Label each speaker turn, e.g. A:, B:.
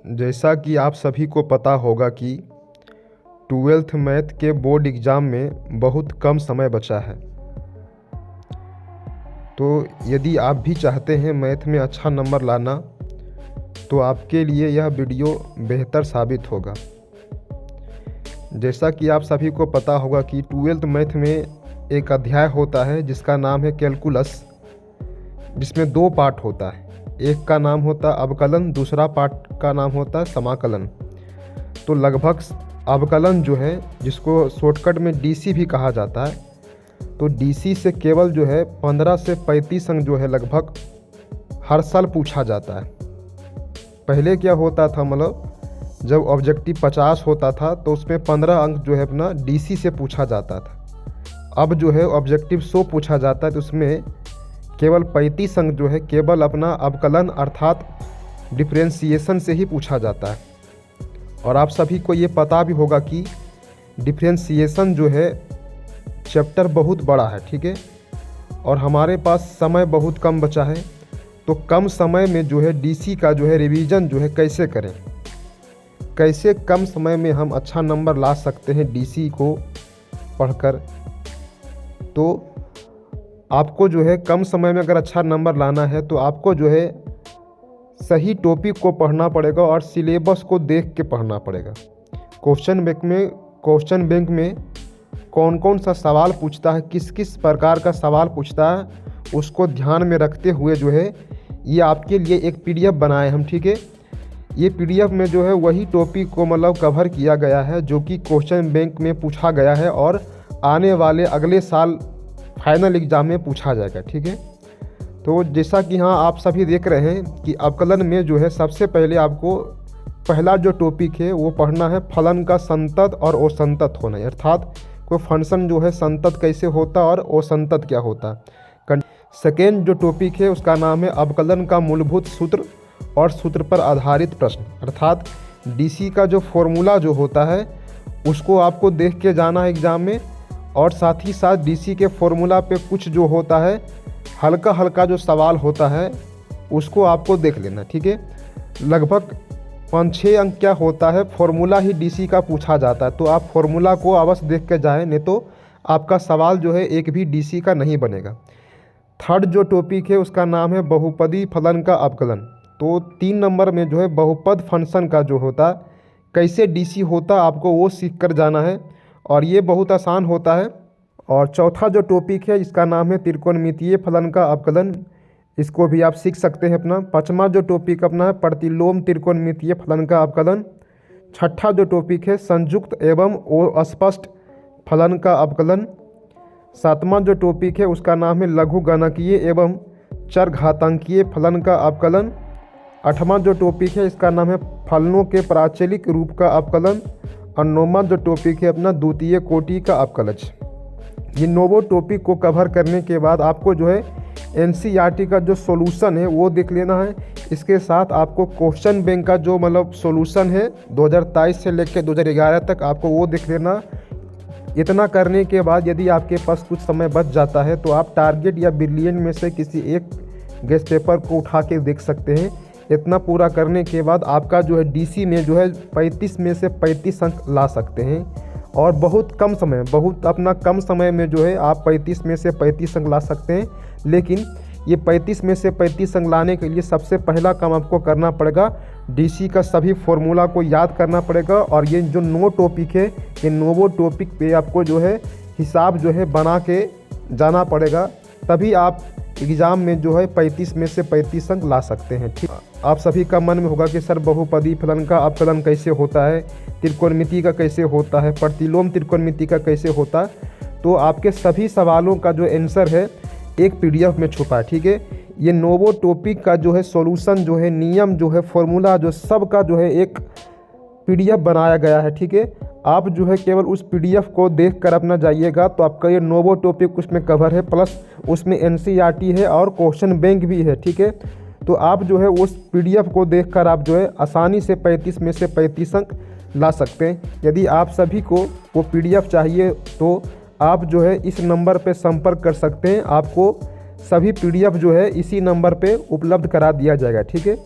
A: जैसा कि आप सभी को पता होगा कि 12th मैथ के बोर्ड एग्ज़ाम में बहुत कम समय बचा है। तो यदि आप भी चाहते हैं मैथ में अच्छा नंबर लाना, तो आपके लिए यह वीडियो बेहतर साबित होगा। जैसा कि आप सभी को पता होगा कि 12th मैथ में एक अध्याय होता है जिसका नाम है कैलकुलस, जिसमें 2 पार्ट होता है। एक का नाम होता है अवकलन, दूसरा पार्ट का नाम होता है समाकलन। तो लगभग अवकलन जो है, जिसको शॉर्टकट में डीसी भी कहा जाता है, तो डीसी से केवल जो है 15 से 35 अंक जो है लगभग हर साल पूछा जाता है। पहले क्या होता था, मतलब जब ऑब्जेक्टिव 50 होता था तो उसमें 15 अंक जो है अपना डीसी से पूछा जाता था। अब जो है ऑब्जेक्टिव 100 पूछा जाता है, तो उसमें केवल 35 अंक जो है केवल अपना अवकलन अर्थात डिफरेंशिएशन से ही पूछा जाता है। और आप सभी को ये पता भी होगा कि डिफरेंशिएशन जो है चैप्टर बहुत बड़ा है, ठीक है, और हमारे पास समय बहुत कम बचा है। तो कम समय में जो है डीसी का जो है रिवीजन जो है कैसे करें, कैसे कम समय में हम अच्छा नंबर ला सकते हैं डीसी को पढ़कर। तो आपको जो है कम समय में अगर अच्छा नंबर लाना है तो आपको जो है सही टॉपिक को पढ़ना पड़ेगा और सिलेबस को देख के पढ़ना पड़ेगा। क्वेश्चन बैंक में कौन कौन सा सवाल पूछता है, किस किस प्रकार का सवाल पूछता है, उसको ध्यान में रखते हुए जो है ये आपके लिए एक पीडीएफ बनाए हम, ठीक है। ये पीडीएफ में जो है वही टॉपिक को मतलब कवर किया गया है जो कि क्वेश्चन बैंक में पूछा गया है और आने वाले अगले साल फाइनल एग्ज़ाम में पूछा जाएगा, ठीक है। तो जैसा कि हाँ आप सभी देख रहे हैं कि अवकलन में जो है सबसे पहले आपको पहला जो टॉपिक है वो पढ़ना है फलन का संतत और असंतत होना, अर्थात कोई फंक्शन जो है संतत कैसे होता और असंतत क्या होता। सेकेंड जो टॉपिक है उसका नाम है अवकलन का मूलभूत सूत्र और सूत्र पर आधारित प्रश्न, अर्थात डीसी का जो फॉर्मूला जो होता है उसको आपको देख के जाना है एग्ज़ाम में, और साथ ही साथ डीसी के फॉर्मूला पे कुछ जो होता है हल्का हल्का जो सवाल होता है उसको आपको देख लेना, ठीक है। लगभग 5-6 अंक क्या होता है, फॉर्मूला ही डीसी का पूछा जाता है, तो आप फॉर्मूला को अवश्य देख के जाएं, नहीं तो आपका सवाल जो है एक भी डीसी का नहीं बनेगा। थर्ड जो टॉपिक है उसका नाम है बहुपदी फलन का अवकलन। तो 3 नंबर में जो है बहुपद फंक्शन का जो होता कैसे डीसी होता आपको वो सीख कर जाना है, और ये बहुत आसान होता है। और चौथा जो टॉपिक है इसका नाम है त्रिकोणमितीय फलन का अवकलन, इसको भी आप सीख सकते हैं अपना। 5वां जो टॉपिक अपना है प्रतिलोम त्रिकोणमितीय फलन का अवकलन। 6ठा जो टॉपिक है संयुक्त एवं अस्पष्ट फलन का अवकलन। 7वां जो टॉपिक है उसका नाम है लघु गणकीय एवं चरघातांकीय फलन का अवकलन। 8वां जो टॉपिक है इसका नाम है फलनों के प्राचलिक रूप का अवकलन। और 9वां जो टॉपिक है अपना द्वितीय कोटि का अवकलज। ये 9 टॉपिक को कवर करने के बाद आपको जो है एनसीईआरटी का जो सॉल्यूशन है वो देख लेना है। इसके साथ आपको क्वेश्चन बैंक का जो मतलब सॉल्यूशन है 2023 से लेकर 2011 तक आपको वो देख लेना। इतना करने के बाद यदि आपके पास कुछ समय बच जाता है तो आप टारगेट या ब्रिलियंट में से किसी एक गेस्ट पेपर को उठा के देख सकते हैं। इतना पूरा करने के बाद आपका जो है डीसी में जो है 35 में से 35 अंक ला सकते हैं, और बहुत कम समय, बहुत अपना कम समय में जो है आप 35 में से 35 अंक ला सकते हैं। लेकिन ये 35 में से 35 अंक लाने के लिए सबसे पहला काम आपको करना पड़ेगा डीसी का सभी फॉर्मूला को याद करना पड़ेगा, और ये जो 9 टॉपिक है ये 9 टॉपिक पे आपको जो है हिसाब जो है बना के जाना पड़ेगा, तभी आप एग्ज़ाम में जो है 35 में से 35 अंक ला सकते हैं, ठीक। आप सभी का मन में होगा कि सर बहुपदी फलन का अवकलन कैसे होता है, त्रिकोणमिति का कैसे होता है, प्रतिलोम त्रिकोणमिति का कैसे होता है। तो आपके सभी सवालों का जो आंसर है एक पीडीएफ में छुपा है, ठीक है। ये 9 टॉपिक का जो है सॉल्यूशन जो है, नियम जो है, फॉर्मूला जो सब का जो है एक पीडीएफ बनाया गया है, ठीक है। आप जो है केवल उस पीडीएफ को देखकर अपना जाइएगा तो आपका ये 9 टॉपिक उसमें कवर है, प्लस उसमें एनसीईआरटी है और क्वेश्चन बैंक भी है, ठीक है। तो आप जो है उस पीडीएफ को देखकर आप जो है आसानी से 35 में से 35 अंक ला सकते हैं। यदि आप सभी को वो पीडीएफ चाहिए तो आप जो है इस नंबर पे संपर्क कर सकते हैं, आपको सभी पीडीएफ जो है इसी नंबर पे उपलब्ध करा दिया जाएगा, ठीक है।